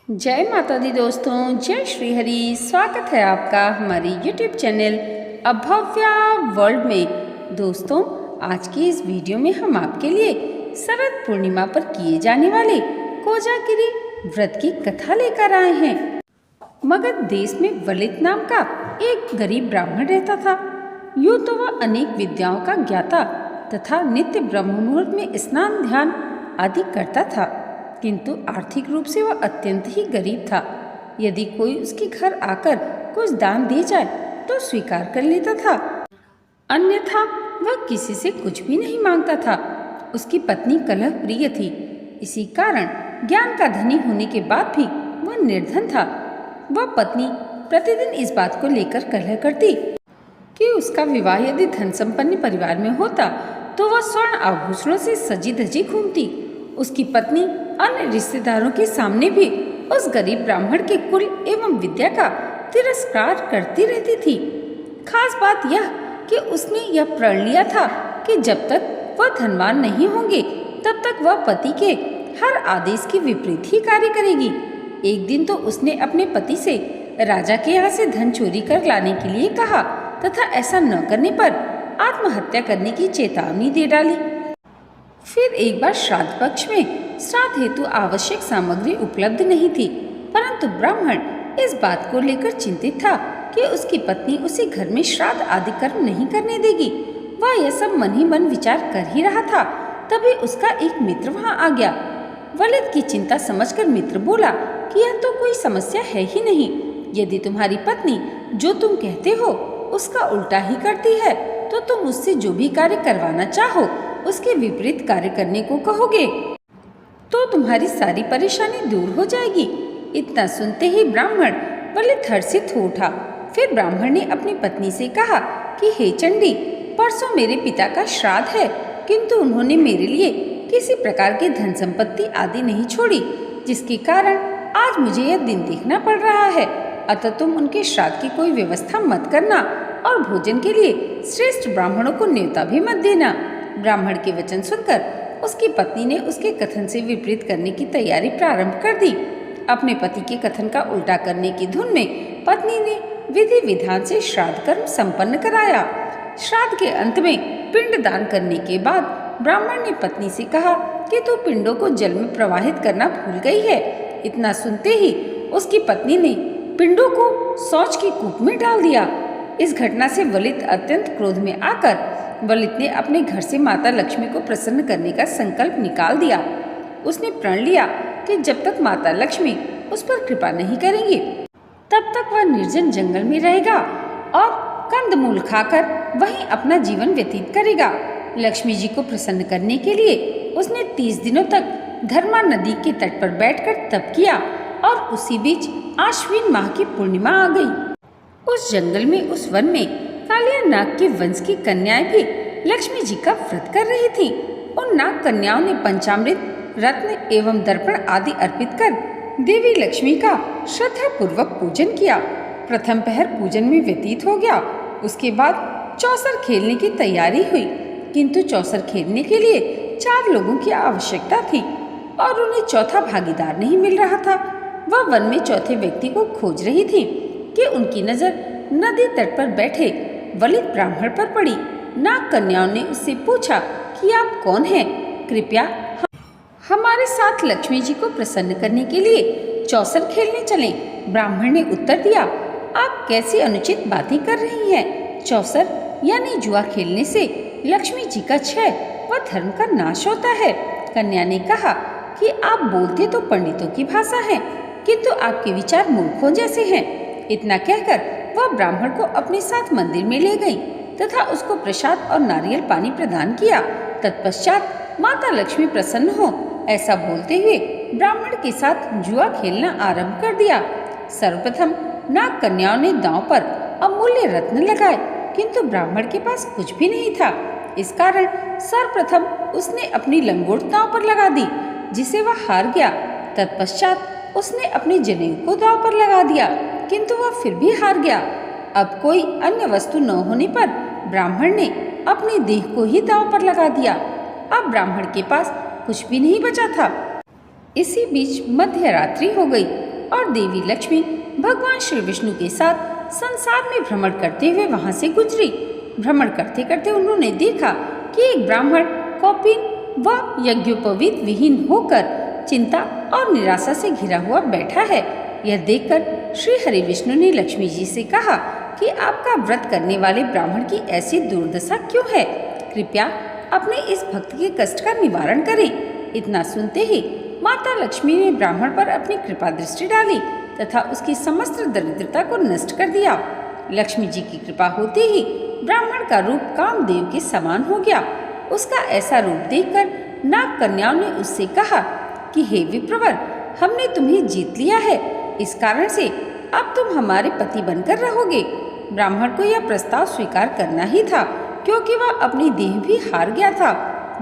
जय माता दी दोस्तों, जय श्री हरि। स्वागत है आपका हमारे YouTube चैनल अभव्या वर्ल्ड में। दोस्तों, आज की इस वीडियो में हम आपके लिए शरद पूर्णिमा पर किए जाने वाले कोजागिरी व्रत की कथा लेकर आए हैं। मगध देश में वलित नाम का एक गरीब ब्राह्मण रहता था। यूँ तो वह अनेक विद्याओं का ज्ञाता तथा नित्य ब्रह्म मुहूर्त में स्नान ध्यान आदि करता था, किंतु आर्थिक रूप से वह अत्यंत ही गरीब था। यदि कोई उसके घर आकर कुछ दान दे जाए तो स्वीकार कर लेता था, अन्यथा वह किसी से कुछ भी नहीं मांगता था। उसकी पत्नी कलह प्रिय थी, इसी कारण ज्ञान का धनी होने के बाद भी वह निर्धन था। वह पत्नी प्रतिदिन इस बात को लेकर कलह करती कि उसका विवाह यदि धन संपन्न परिवार में होता तो वह स्वर्ण आभूषणों से सजी धजी घूमती। उसकी पत्नी अन्य रिश्तेदारों के सामने भी उस गरीब ब्राह्मण के कुल एवं विद्या का तिरस्कार करती रहती थी। खास बात यह कि उसने यह प्रण लिया था कि जब तक वह धनवान नहीं होंगे तब तक वह पति के हर आदेश के विपरीत ही कार्य करेगी। एक दिन तो उसने अपने पति से राजा के यहाँ से धन चोरी कर लाने के लिए कहा तथा ऐसा न करने पर आत्महत्या करने की चेतावनी दे डाली। फिर एक बार श्राद्ध पक्ष में श्राद्ध हेतु आवश्यक सामग्री उपलब्ध नहीं थी, परंतु ब्राह्मण इस बात को लेकर चिंतित था कि उसकी पत्नी उसे घर में श्राद्ध आदि कर्म नहीं करने देगी। वह यह सब मन ही मन विचार कर ही रहा था, तभी उसका एक मित्र वहां आ गया। वलिद की चिंता समझकर मित्र बोला कि यह तो कोई समस्या है ही नहीं। यदि तुम्हारी पत्नी जो तुम कहते हो उसका उल्टा ही करती है तो तुम उससे जो भी कार्य करवाना चाहो उसके विपरीत कार्य करने को कहोगे तो तुम्हारी सारी परेशानी दूर हो जाएगी। इतना सुनते ही ब्राह्मण वलिद हर्षित हो उठा। फिर ब्राह्मण ने अपनी पत्नी से कहा कि हे चंडी, परसों मेरे पिता का श्राद्ध है, किंतु उन्होंने मेरे लिए किसी प्रकार की धन संपत्ति आदि नहीं छोड़ी, जिसके कारण आज मुझे यह दिन देखना पड़ रहा है। अतः तुम उनके श्राद्ध की कोई व्यवस्था मत करना और भोजन के लिए श्रेष्ठ ब्राह्मणों को न्योता भी मत देना। ब्राह्मण के वचन सुनकर उसकी पत्नी ने उसके कथन से विपरीत करने की तैयारी प्रारंभ कर दी। अपने पति के कथन का उल्टा करने की धुन में पत्नी ने विधि विधान से श्राद्ध कर्म संपन्न कराया। श्राद्ध के अंत में पिंड दान करने के बाद ब्राह्मण ने पत्नी से कहा कि तू पिंडों को जल में प्रवाहित करना भूल गई है। इतना सुनते ही उसकी पत्नी ने पिंडों को शौच की कूप में डाल दिया। इस घटना से वलिद अत्यंत क्रोध में आकर वलिद ने अपने घर से माता लक्ष्मी को प्रसन्न करने का संकल्प निकाल दिया। उसने प्रण लिया कि जब तक माता लक्ष्मी उस पर कृपा नहीं करेंगी तब तक वह निर्जन जंगल में रहेगा और कंदमूल खाकर वहीं अपना जीवन व्यतीत करेगा। लक्ष्मी जी को प्रसन्न करने के लिए उसने 30 दिनों तक धर्मा नदी के तट पर बैठकर तप किया और उसी बीच आश्विन माह की पूर्णिमा आ गई। उस जंगल में, उस वन में कालिया नाग के वंश की कन्याएं भी लक्ष्मी जी का व्रत कर रही थी। उन नाग कन्याओं ने पंचामृत, रत्न एवं दर्पण आदि अर्पित कर देवी लक्ष्मी का श्रद्धा पूर्वक पूजन किया। प्रथम पहर पूजन में व्यतीत हो गया। उसके बाद चौसर खेलने की तैयारी हुई, किंतु चौसर खेलने के लिए 4 लोगों की आवश्यकता थी और उन्हें चौथा भागीदार नहीं मिल रहा था। वह वन में चौथे व्यक्ति को खोज रही थी कि उनकी नजर नदी तट पर बैठे वलिद ब्राह्मण पर पड़ी। नाग कन्याओं ने उससे पूछा कि आप कौन हैं? कृपया हमारे साथ लक्ष्मी जी को प्रसन्न करने के लिए चौसर खेलने चलें। ब्राह्मण ने उत्तर दिया, आप कैसी अनुचित बातें कर रही हैं? चौसर यानी जुआ खेलने से लक्ष्मी जी का क्षय व धर्म का नाश होता है। कन्या ने कहा कि आप बोलते तो पंडितों की भाषा है, किंतु आपके विचार मूर्खों जैसे हैं। इतना कहकर वह ब्राह्मण को अपने साथ मंदिर में ले गई तथा उसको प्रसाद और नारियल पानी प्रदान किया। तत्पश्चात माता लक्ष्मी प्रसन्न हो ऐसा बोलते हुए ब्राह्मण के साथ जुआ खेलना आरंभ कर दिया। सर्वप्रथम नाग कन्याओं ने दांव पर अमूल्य रत्न लगाए, किंतु ब्राह्मण के पास कुछ भी नहीं था। इस कारण सर्वप्रथम उसने अपनी लंगोट दांव पर लगा दी, जिसे वह हार गया। तत्पश्चात उसने अपने जनेऊ को दांव पर लगा दिया, किंतु वह फिर भी हार गया। अब कोई अन्य वस्तु न होने पर ब्राह्मण ने अपने देह को ही दांव पर लगा दिया। अब ब्राह्मण के पास कुछ भी नहीं बचा था। इसी बीच मध्य रात्रि हो गई। और देवी लक्ष्मी भगवान श्री विष्णु के साथ संसार में भ्रमण करते हुए वहां से गुजरी। भ्रमण करते करते उन्होंने देखा कि एक ब्राह्मण कौपीन व यज्ञोपवीत विहीन होकर चिंता और निराशा से घिरा हुआ बैठा है। यह देखकर श्री हरि विष्णु ने लक्ष्मी जी से कहा कि आपका व्रत करने वाले ब्राह्मण की ऐसी दुर्दशा क्यों है? कृपया अपने इस भक्त के कष्ट का निवारण करें। इतना सुनते ही माता लक्ष्मी ने ब्राह्मण पर अपनी कृपा दृष्टि डाली तथा उसकी समस्त दरिद्रता को नष्ट कर दिया। लक्ष्मी जी की कृपा होते ही ब्राह्मण का रूप कामदेव के समान हो गया। उसका ऐसा रूप देखकर नाग कन्याओं ने उससे कहा कि हे विप्रवर, हमने तुम्हें जीत लिया है, इस कारण से अब तुम हमारे पति बनकर रहोगे। ब्राह्मण को यह प्रस्ताव स्वीकार करना ही था, क्योंकि वह अपनी देह भी हार गया था।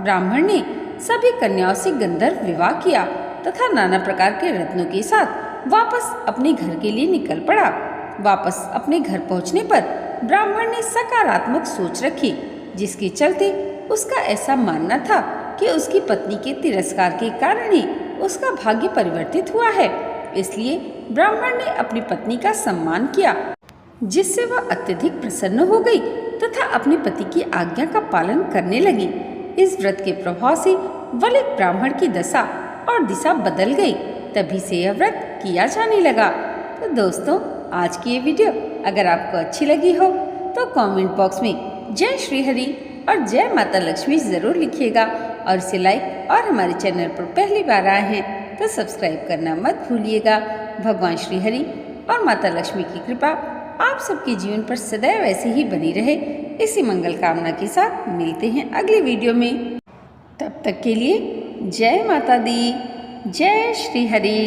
ब्राह्मण ने सभी कन्याओं से गंधर्व विवाह किया तथा नाना प्रकार के रत्नों के साथ वापस अपने घर के लिए निकल पड़ा। वापस अपने घर पहुंचने पर ब्राह्मण ने सकारात्मक सोच रखी, जिसके चलते उसका ऐसा मानना था कि उसकी पत्नी के तिरस्कार के कारण ही उसका भाग्य परिवर्तित हुआ है। इसलिए ब्राह्मण ने अपनी पत्नी का सम्मान किया, जिससे वह अत्यधिक प्रसन्न हो गई तथा अपने पति की आज्ञा का पालन करने लगी। इस व्रत के प्रभाव से वलित ब्राह्मण की दशा और दिशा बदल गई। तभी से यह व्रत किया जाने लगा। तो दोस्तों, आज की ये वीडियो अगर आपको अच्छी लगी हो तो कमेंट बॉक्स में जय श्री हरि और जय माता लक्ष्मी ज़रूर लिखिएगा और इसे लाइक और हमारे चैनल पर पहली बार आए हैं तो सब्सक्राइब करना मत भूलिएगा। भगवान श्री हरि और माता लक्ष्मी की कृपा आप सबके जीवन पर सदैव ऐसे ही बनी रहे, इसी मंगल कामना के साथ मिलते हैं अगली वीडियो में। तब तक के लिए जय माता दी, जय श्री हरि।